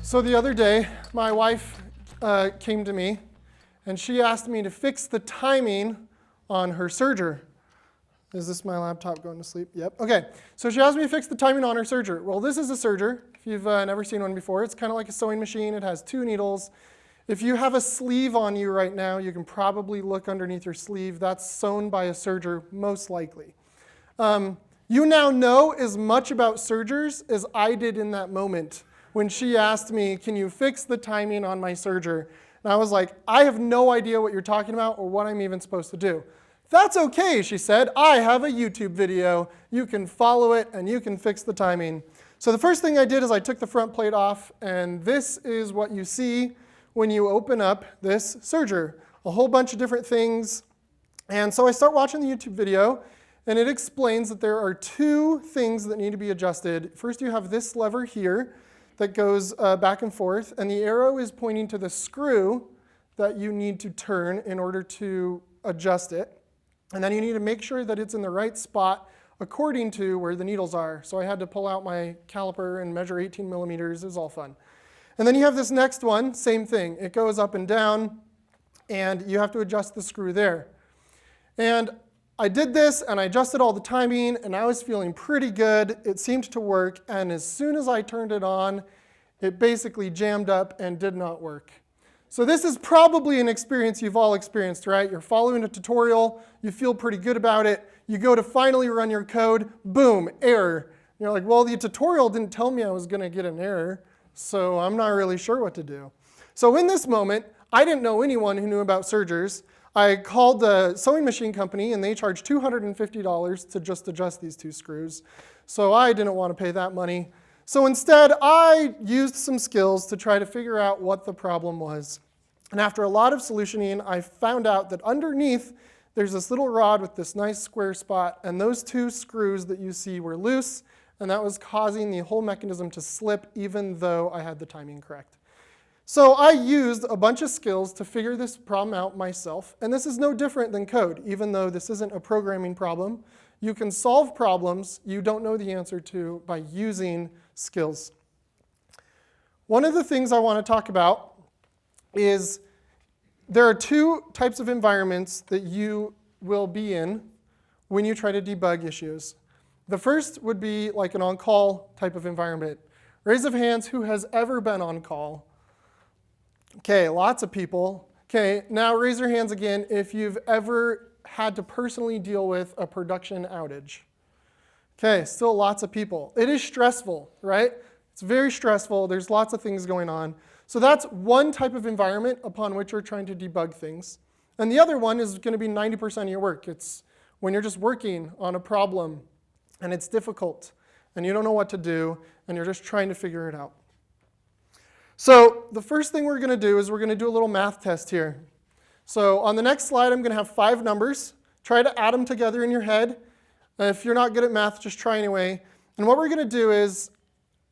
So the other day, my wife came to me, and she asked me to fix the timing on her serger. Is this my laptop going to sleep? Yep. Okay. So she asked me to fix the timing on her serger. Well, this is a serger. If you've never seen one before, it's kind of like a sewing machine. It has 2 needles. If you have a sleeve on you right now, you can probably look underneath your sleeve. That's sewn by a serger, most likely. You now know as much about sergers as I did in that moment when she asked me, can you fix the timing on my serger? And I was like, I have no idea what you're talking about or what I'm even supposed to do. That's okay, she said. I have a YouTube video. You can follow it, and you can fix the timing. So the first thing I did is I took the front plate off, and this is what you see when you open up this serger. A whole bunch of different things. And so I start watching the YouTube video, and it explains that there are 2 things that need to be adjusted. First, you have this lever here that goes back and forth, and the arrow is pointing to the screw that you need to turn in order to adjust it. And then you need to make sure that it's in the right spot according to where the needles are. So I had to pull out my caliper and measure 18 millimeters. It was all fun. And then you have this next one, same thing. It goes up and down, and you have to adjust the screw there. And I did this, and I adjusted all the timing, and I was feeling pretty good. It seemed to work, and as soon as I turned it on, it basically jammed up and did not work. So this is probably an experience you've all experienced, right? You're following a tutorial, you feel pretty good about it, you go to finally run your code, boom, error. You're like, well, the tutorial didn't tell me I was going to get an error, so I'm not really sure what to do. So in this moment, I didn't know anyone who knew about sergers. I called the sewing machine company, and they charged $250 to just adjust these 2 screws. So I didn't want to pay that money. So instead, I used some skills to try to figure out what the problem was. And after a lot of solutioning, I found out that underneath, there's this little rod with this nice square spot, and those 2 screws that you see were loose, and that was causing the whole mechanism to slip even though I had the timing correct. So I used a bunch of skills to figure this problem out myself, and this is no different than code. Even though this isn't a programming problem, you can solve problems you don't know the answer to by using skills. One of the things I want to talk about is there are 2 types of environments that you will be in when you try to debug issues. The first would be like an on-call type of environment. Raise of hands who has ever been on call. Okay, lots of people. Okay, now raise your hands again if you've ever had to personally deal with a production outage. Okay, still lots of people. It is stressful, right? It's very stressful. There's lots of things going on. So that's one type of environment upon which you're trying to debug things. And the other one is going to be 90% of your work. It's when you're just working on a problem, and it's difficult, and you don't know what to do, and you're just trying to figure it out. So the first thing we're going to do is we're going to do a little math test here. So on the next slide, I'm going to have 5 numbers. Try to add them together in your head. If you're not good at math, just try anyway. And what we're going to do is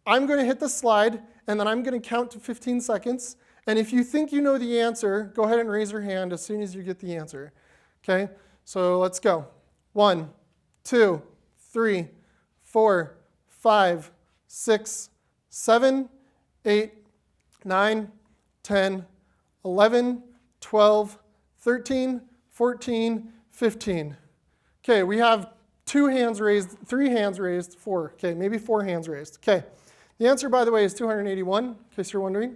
I'm going to hit the slide, and then I'm going to count to 15 seconds. And if you think you know the answer, go ahead and raise your hand as soon as you get the answer. Okay? So let's go. 1, 2, 3, 4, 5, 6, 7, 8, 9, 10, 11, 12, 13, 14, 15. Okay, we have 2 hands raised, 3 hands raised, 4. Okay, maybe 4 hands raised. Okay, the answer, by the way, is 281, in case you're wondering.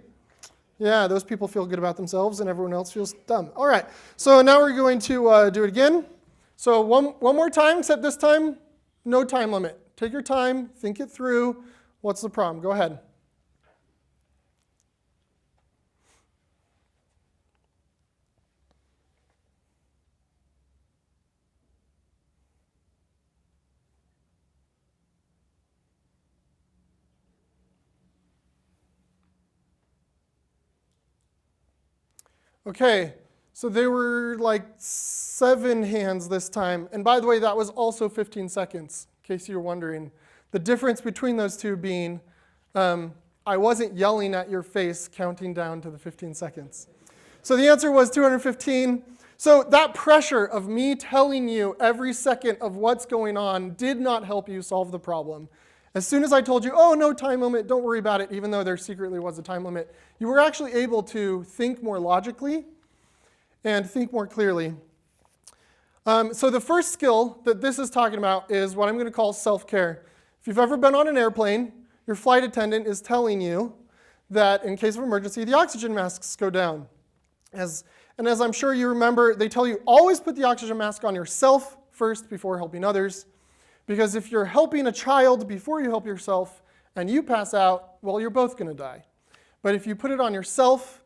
Yeah, those people feel good about themselves, and everyone else feels dumb. All right, so now we're going to do it again. So one more time, except this time, no time limit. Take your time, think it through. What's the problem? Go ahead. Okay, so there were like 7 hands this time. And by the way, that was also 15 seconds, in case you're wondering. The difference between those 2 being I wasn't yelling at your face counting down to the 15 seconds. So the answer was 215. So that pressure of me telling you every second of what's going on did not help you solve the problem. As soon as I told you, oh, no time limit, don't worry about it, even though there secretly was a time limit, you were actually able to think more logically and think more clearly. So the first skill that this is talking about is what I'm going to call self-care. If you've ever been on an airplane, your flight attendant is telling you that in case of emergency, the oxygen masks go down. And as I'm sure you remember, they tell you always put the oxygen mask on yourself first before helping others. Because if you're helping a child before you help yourself and you pass out, well, you're both going to die. But if you put it on yourself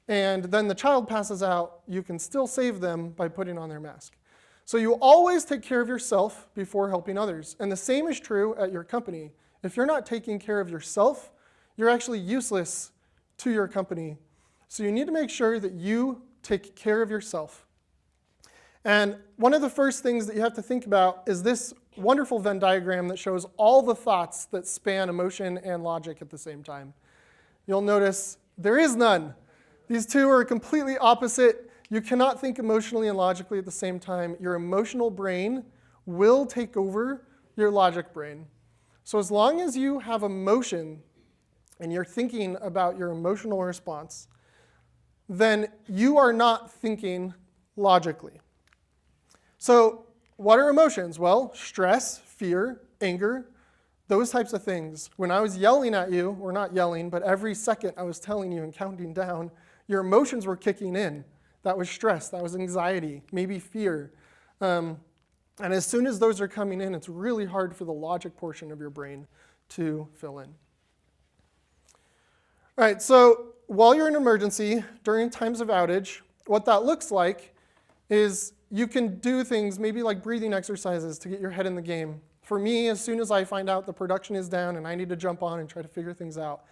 and then the child passes out, you can still save them by putting on their mask. So you always take care of yourself before helping others. And the same is true at your company. If you're not taking care of yourself, you're actually useless to your company. So you need to make sure that you take care of yourself. And one of the first things that you have to think about is this wonderful Venn diagram that shows all the thoughts that span emotion and logic at the same time. You'll notice there is none. These two are completely opposite. You cannot think emotionally and logically at the same time. Your emotional brain will take over your logic brain. So as long as you have emotion and you're thinking about your emotional response, then you are not thinking logically. So what are emotions? Well, stress, fear, anger, those types of things. When I was yelling at you, or not yelling, but every second I was telling you and counting down, your emotions were kicking in. That was stress, that was anxiety, maybe fear. And as soon as those are coming in, it's really hard for the logic portion of your brain to fill in. All right, so while you're in an emergency, during times of outage, what that looks like is you can do things maybe like breathing exercises to get your head in the game. For me, as soon as I find out the production is down and I need to jump on and try to figure things out,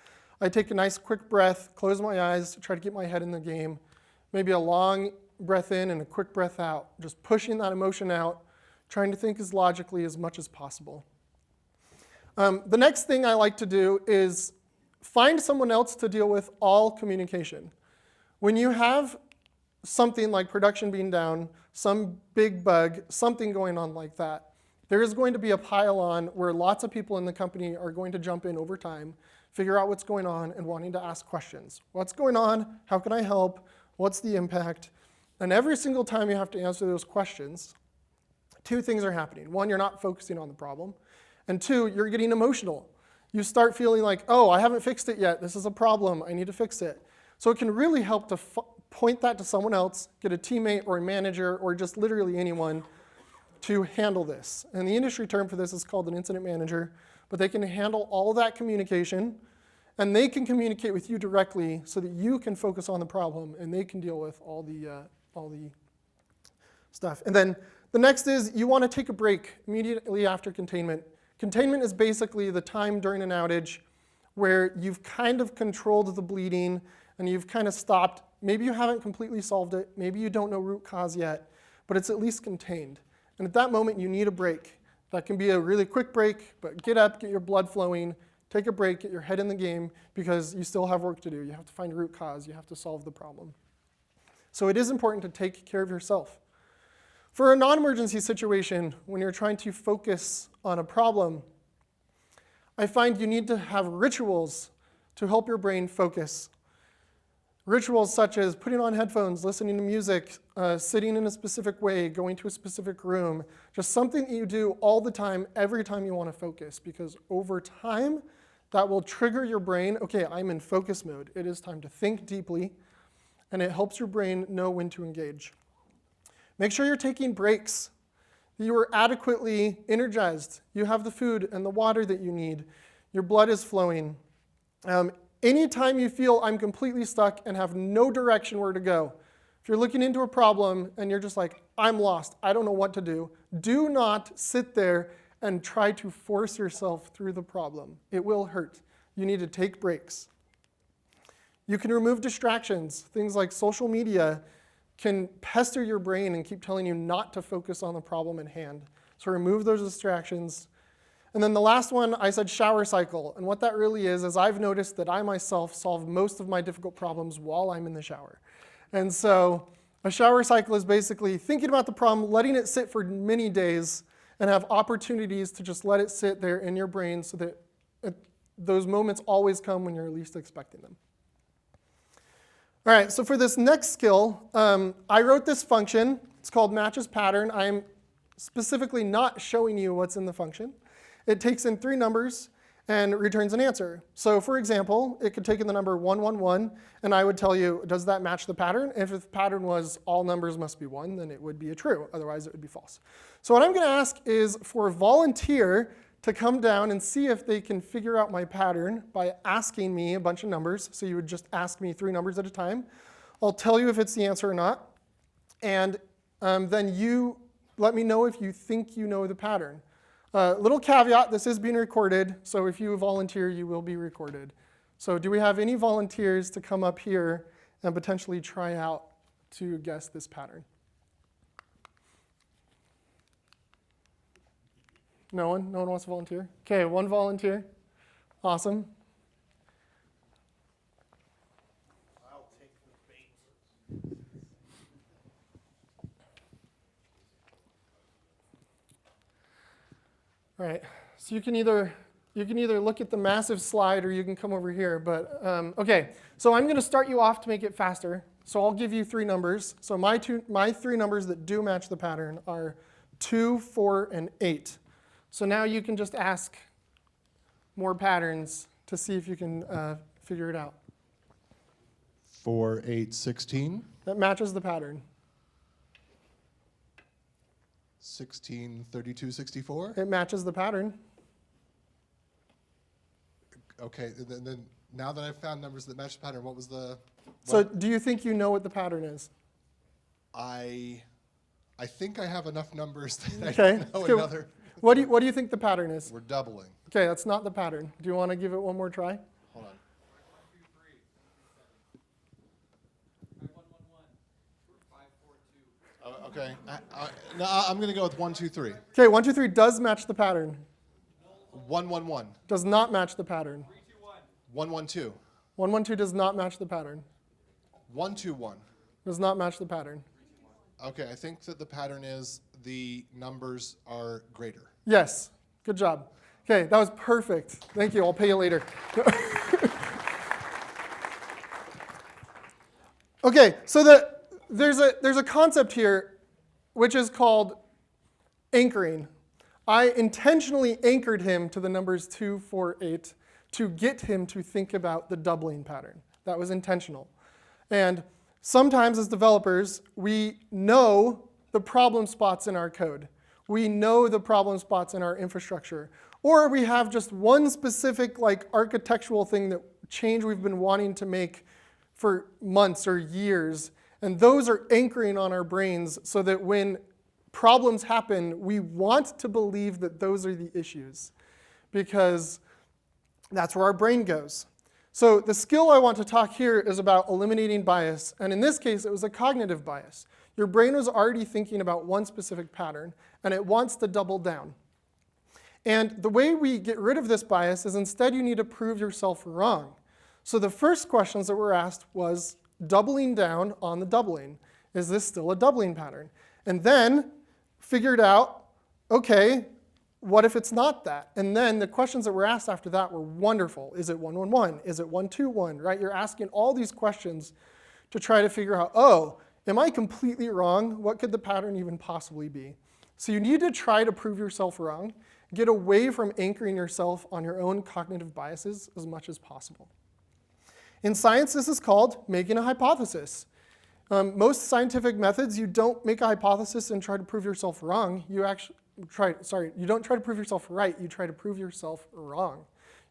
I take a nice quick breath, close my eyes, try to get my head in the game. Maybe a long breath in and a quick breath out, just pushing that emotion out, trying to think as logically as much as possible. The next thing I like to do is find someone else to deal with all communication. When you have something like production being down, some big bug, something going on like that, there is going to be a pile-on where lots of people in the company are going to jump in over time, figure out what's going on, and wanting to ask questions. What's going on? How can I help? What's the impact? And every single time you have to answer those questions, two things are happening. One, you're not focusing on the problem. And two, you're getting emotional. You start feeling like, oh, I haven't fixed it yet. This is a problem. I need to fix it. So it can really help to point that to someone else, get a teammate or a manager or just literally anyone to handle this. And the industry term for this is called an incident manager, but they can handle all that communication, and they can communicate with you directly so that you can focus on the problem and they can deal with all the stuff. And then the next is you want to take a break immediately after containment. Containment is basically the time during an outage where you've kind of controlled the bleeding and you've kind of stopped. Maybe you haven't completely solved it. Maybe you don't know root cause yet, but it's at least contained. And at that moment, you need a break. That can be a really quick break, but get up, get your blood flowing, take a break, get your head in the game, because you still have work to do. You have to find root cause. You have to solve the problem. So it is important to take care of yourself. For a non-emergency situation, when you're trying to focus on a problem, I find you need to have rituals to help your brain focus. Rituals such as putting on headphones, listening to music, sitting in a specific way, going to a specific room, just something that you do all the time, every time you want to focus, because over time, that will trigger your brain, okay, I'm in focus mode. It is time to think deeply, and it helps your brain know when to engage. Make sure you're taking breaks, that you are adequately energized. You have the food and the water that you need. Your blood is flowing. Anytime you feel I'm completely stuck and have no direction where to go, if you're looking into a problem and you're just like, I'm lost, I don't know what to do not sit there and try to force yourself through the problem. It will hurt. You need to take breaks. You can remove distractions. Things like social media can pester your brain and keep telling you not to focus on the problem at hand. So remove those distractions. And then the last one, I said shower cycle. And what that really is I've noticed that I myself solve most of my difficult problems while I'm in the shower. And so a shower cycle is basically thinking about the problem, letting it sit for many days, and have opportunities to just let it sit there in your brain so that those moments always come when you're least expecting them. All right, so for this next skill, I wrote this function. It's called matchesPattern. I'm specifically not showing you what's in the function. It takes in 3 numbers and returns an answer. So for example, it could take in the number 111, and I would tell you, does that match the pattern? If the pattern was all numbers must be 1, then it would be a true. Otherwise, it would be false. So what I'm going to ask is for a volunteer to come down and see if they can figure out my pattern by asking me a bunch of numbers. So you would just ask me 3 numbers at a time. I'll tell you if it's the answer or not. And then you let me know if you think you know the pattern. Little caveat, this is being recorded, so if you volunteer, you will be recorded. So do we have any volunteers to come up here and potentially try out to guess this pattern? No one? No one wants to volunteer? Okay, 1 volunteer. Awesome. I'll take the bait. All right, so you can either look at the massive slide or you can come over here. But okay, so I'm going to start you off to make it faster. So I'll give you 3 numbers. So my 3 numbers that do match the pattern are 2, 4, and 8. So now you can just ask more patterns to see if you can figure it out. 4, 8, 16. That matches the pattern. 16, 32, 64. It matches the pattern. Okay, then now that I've found numbers that match the pattern, what was the? So do you think you know what the pattern is? I think I have enough numbers that Okay. I don't know Okay. another. What do you think the pattern is? We're doubling. Okay, that's not the pattern. Do you want to give it one more try? Hold on. 1, 2, 3. Okay. No, I'm going to go with 1, 2, 3. Okay, 1, 2, 3 does match the pattern. 1, 1, 1. Does not match the pattern. 1, 1, 2. 1, 1, 2 does not match the pattern. 1, 2, 1. Does not match the pattern. Okay, I think that the pattern is the numbers are greater. Yes, good job. Okay, that was perfect. Thank you, I'll pay you later. Okay, so there's a concept here which is called anchoring. I intentionally anchored him to the numbers 2, 4, 8 to get him to think about the doubling pattern. That was intentional. And sometimes as developers, we know the problem spots in our code. We know the problem spots in our infrastructure. Or we have just one specific architectural thing that change we've been wanting to make for months or years. And those are anchoring on our brains so that when problems happen, we want to believe that those are the issues because that's where our brain goes. So the skill I want to talk here is about eliminating bias. And in this case, it was a cognitive bias. Your brain was already thinking about one specific pattern, and it wants to double down. And the way we get rid of this bias is instead you need to prove yourself wrong. So the first questions that were asked was doubling down on the doubling. Is this still a doubling pattern? And then figured out, okay, what if it's not that? And then the questions that were asked after that were wonderful. Is it 1, 1, 1? Is it 1, 2, 1? Right? You're asking all these questions to try to figure out, oh, am I completely wrong? What could the pattern even possibly be? So you need to try to prove yourself wrong. Get away from anchoring yourself on your own cognitive biases as much as possible. In science, this is called making a hypothesis. Most scientific methods, you don't make a hypothesis and try to prove yourself wrong. You don't try to prove yourself right. You try to prove yourself wrong.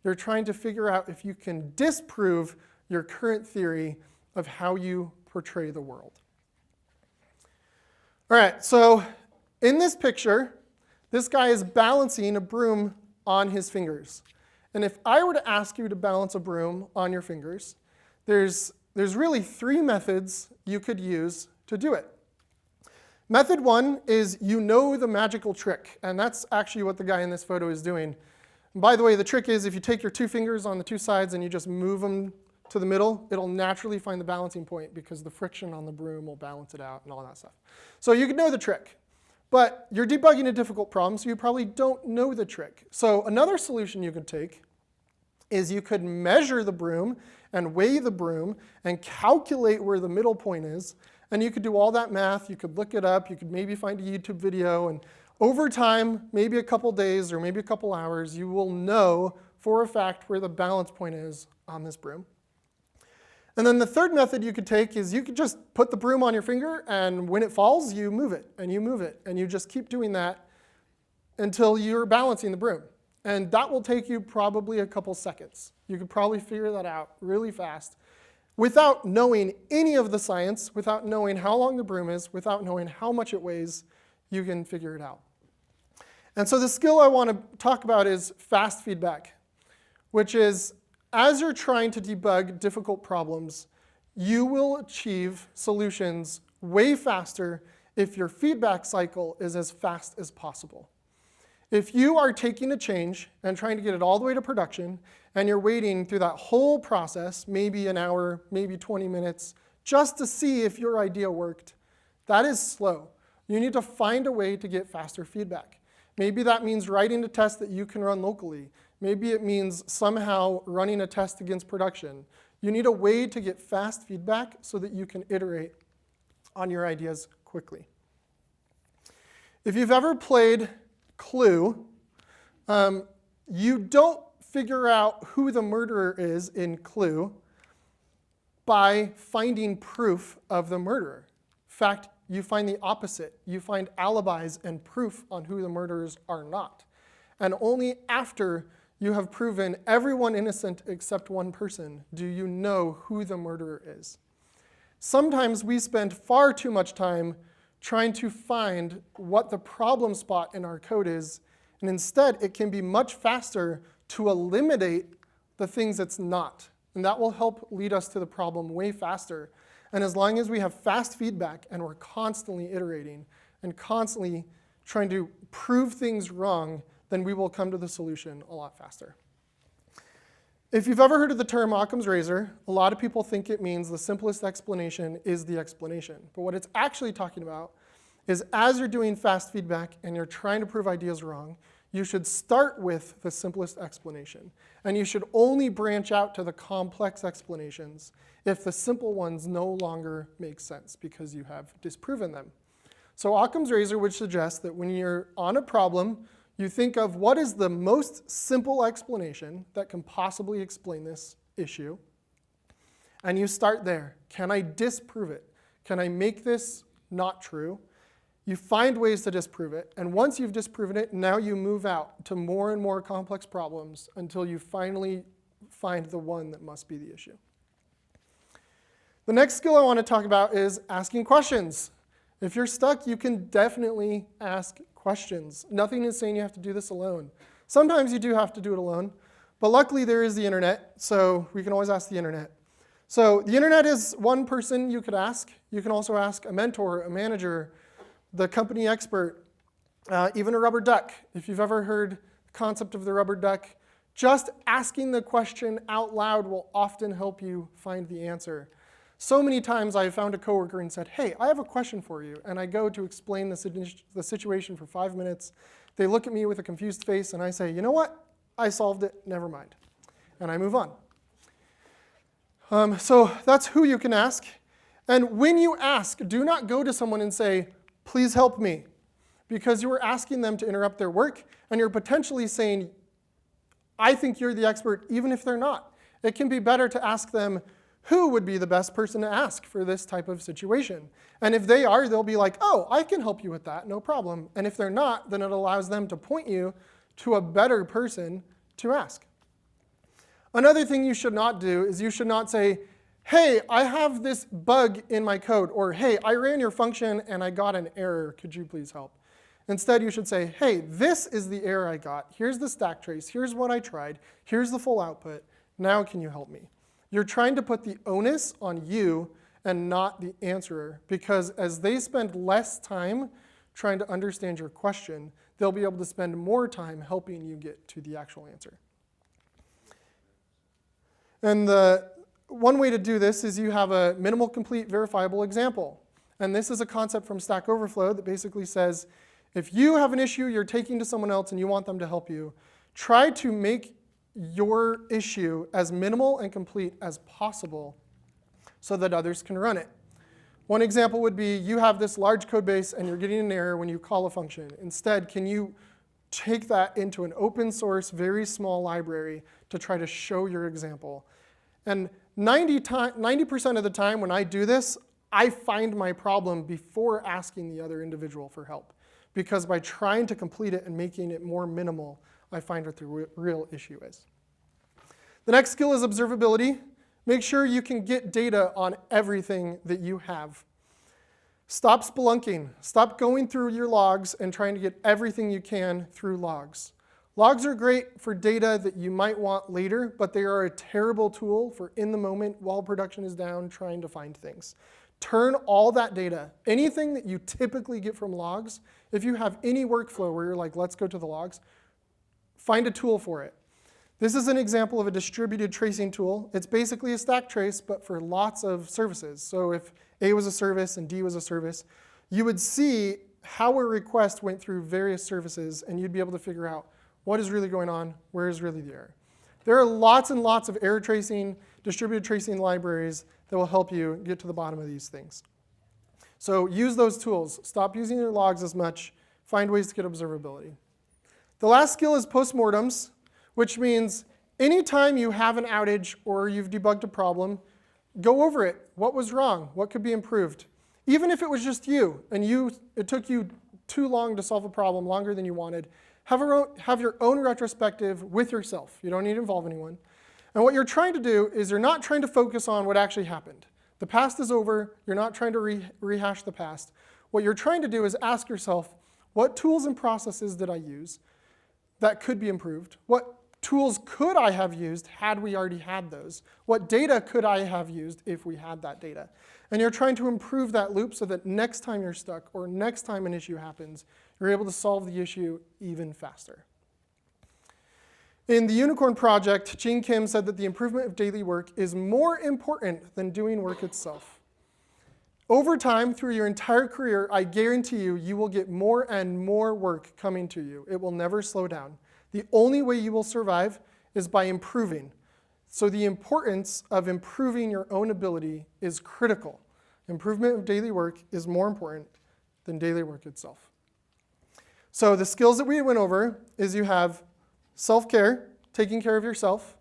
You're trying to figure out if you can disprove your current theory of how you portray the world. All right, so in this picture, this guy is balancing a broom on his fingers. And if I were to ask you to balance a broom on your fingers, there's really 3 methods you could use to do it. Method 1 is you know the magical trick, and that's actually what the guy in this photo is doing. And by the way, the trick is if you take your 2 fingers on the 2 sides and you just move them to the middle, it'll naturally find the balancing point because the friction on the broom will balance it out and all that stuff. So you can know the trick. But you're debugging a difficult problem, so you probably don't know the trick. So another solution you could take is you could measure the broom and weigh the broom and calculate where the middle point is. And you could do all that math. You could look it up. You could maybe find a YouTube video. And over time, maybe a couple days or maybe a couple hours, you will know for a fact where the balance point is on this broom. And then the third method you could take is you could just put the broom on your finger, and when it falls, you move it, and you move it. And you just keep doing that until you're balancing the broom. And that will take you probably a couple seconds. You could probably figure that out really fast without knowing any of the science, without knowing how long the broom is, without knowing how much it weighs. You can figure it out. And so the skill I want to talk about is fast feedback, which is as you're trying to debug difficult problems, you will achieve solutions way faster if your feedback cycle is as fast as possible. If you are taking a change and trying to get it all the way to production, and you're waiting through that whole process, maybe an hour, maybe 20 minutes, just to see if your idea worked, that is slow. You need to find a way to get faster feedback. Maybe that means writing a test that you can run locally. Maybe it means somehow running a test against production. You need a way to get fast feedback so that you can iterate on your ideas quickly. If you've ever played Clue, you don't figure out who the murderer is in Clue by finding proof of the murderer. In fact, you find the opposite. You find alibis and proof on who the murderers are not. And only after you have proven everyone innocent except one person do you know who the murderer is. Sometimes we spend far too much time trying to find what the problem spot in our code is, and instead it can be much faster to eliminate the things it's not. And that will help lead us to the problem way faster. And as long as we have fast feedback and we're constantly iterating and constantly trying to prove things wrong, then we will come to the solution a lot faster. If you've ever heard of the term Occam's razor, a lot of people think it means the simplest explanation is the explanation. But what it's actually talking about is as you're doing fast feedback and you're trying to prove ideas wrong, you should start with the simplest explanation. And you should only branch out to the complex explanations if the simple ones no longer make sense because you have disproven them. So Occam's razor would suggest that when you're on a problem, you think of what is the most simple explanation that can possibly explain this issue, and you start there. Can I disprove it? Can I make this not true? You find ways to disprove it, and once you've disproven it, now you move out to more and more complex problems until you finally find the one that must be the issue. The next skill I want to talk about is asking questions. If you're stuck, you can definitely ask questions. Nothing is saying you have to do this alone. Sometimes you do have to do it alone, but luckily there is the internet, so we can always ask the internet. So the internet is one person you could ask. You can also ask a mentor, a manager, the company expert, even a rubber duck. If you've ever heard the concept of the rubber duck, just asking the question out loud will often help you find the answer. So many times I have found a coworker and said, hey, I have a question for you. And I go to explain the situation for 5 minutes. They look at me with a confused face, and I say, you know what? I solved it. Never mind. And I move on. So that's who you can ask. And when you ask, do not go to someone and say, please help me, because you are asking them to interrupt their work, and you're potentially saying, I think you're the expert, even if they're not. It can be better to ask them, who would be the best person to ask for this type of situation? And if they are, they'll be like, oh, I can help you with that, no problem. And if they're not, then it allows them to point you to a better person to ask. Another thing you should not do is you should not say, hey, I have this bug in my code, or hey, I ran your function and I got an error. Could you please help? Instead, you should say, hey, this is the error I got. Here's the stack trace. Here's what I tried. Here's the full output. Now can you help me? You're trying to put the onus on you and not the answerer, because as they spend less time trying to understand your question, they'll be able to spend more time helping you get to the actual answer. And the one way to do this is you have a minimal complete verifiable example. And this is a concept from Stack Overflow that basically says, if you have an issue you're taking to someone else and you want them to help you, try to make your issue as minimal and complete as possible so that others can run it. One example would be you have this large code base and you're getting an error when you call a function. Instead, can you take that into an open source, very small library to try to show your example? And 90% of the time when I do this, I find my problem before asking the other individual for help. Because by trying to complete it and making it more minimal, I find what the real issue is. The next skill is observability. Make sure you can get data on everything that you have. Stop spelunking. Stop going through your logs and trying to get everything you can through logs. Logs are great for data that you might want later, but they are a terrible tool for in the moment while production is down trying to find things. Turn all that data, anything that you typically get from logs, if you have any workflow where you're like, let's go to the logs, find a tool for it. This is an example of a distributed tracing tool. It's basically a stack trace, but for lots of services. So if A was a service and D was a service, you would see how a request went through various services, and you'd be able to figure out what is really going on, where is really the error. There are lots and lots of error tracing, distributed tracing libraries that will help you get to the bottom of these things. So use those tools. Stop using your logs as much. Find ways to get observability. The last skill is postmortems, which means anytime you have an outage or you've debugged a problem, go over it. What was wrong? What could be improved? Even if it was just you and it took you too long to solve a problem, longer than you wanted, have your own retrospective with yourself. You don't need to involve anyone. And what you're trying to do is you're not trying to focus on what actually happened. The past is over. You're not trying to rehash the past. What you're trying to do is ask yourself, what tools and processes did I use that could be improved? What tools could I have used had we already had those? What data could I have used if we had that data? And you're trying to improve that loop so that next time you're stuck or next time an issue happens, you're able to solve the issue even faster. In the Unicorn project, Gene Kim said that the improvement of daily work is more important than doing work itself. Over time, through your entire career, I guarantee you, you will get more and more work coming to you. It will never slow down. The only way you will survive is by improving. So the importance of improving your own ability is critical. Improvement of daily work is more important than daily work itself. So the skills that we went over is you have self-care, taking care of yourself,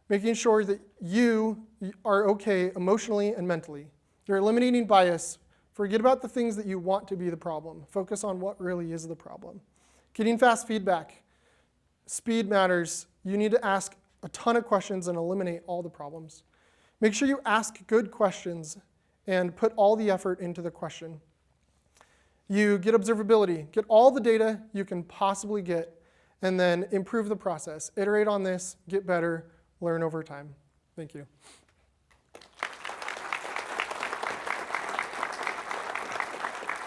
making sure that you are okay emotionally and mentally. You're eliminating bias. Forget about the things that you want to be the problem. Focus on what really is the problem. Getting fast feedback. Speed matters. You need to ask a ton of questions and eliminate all the problems. Make sure you ask good questions and put all the effort into the question. You get observability. Get all the data you can possibly get, and then improve the process. Iterate on this, get better, learn over time. Thank you.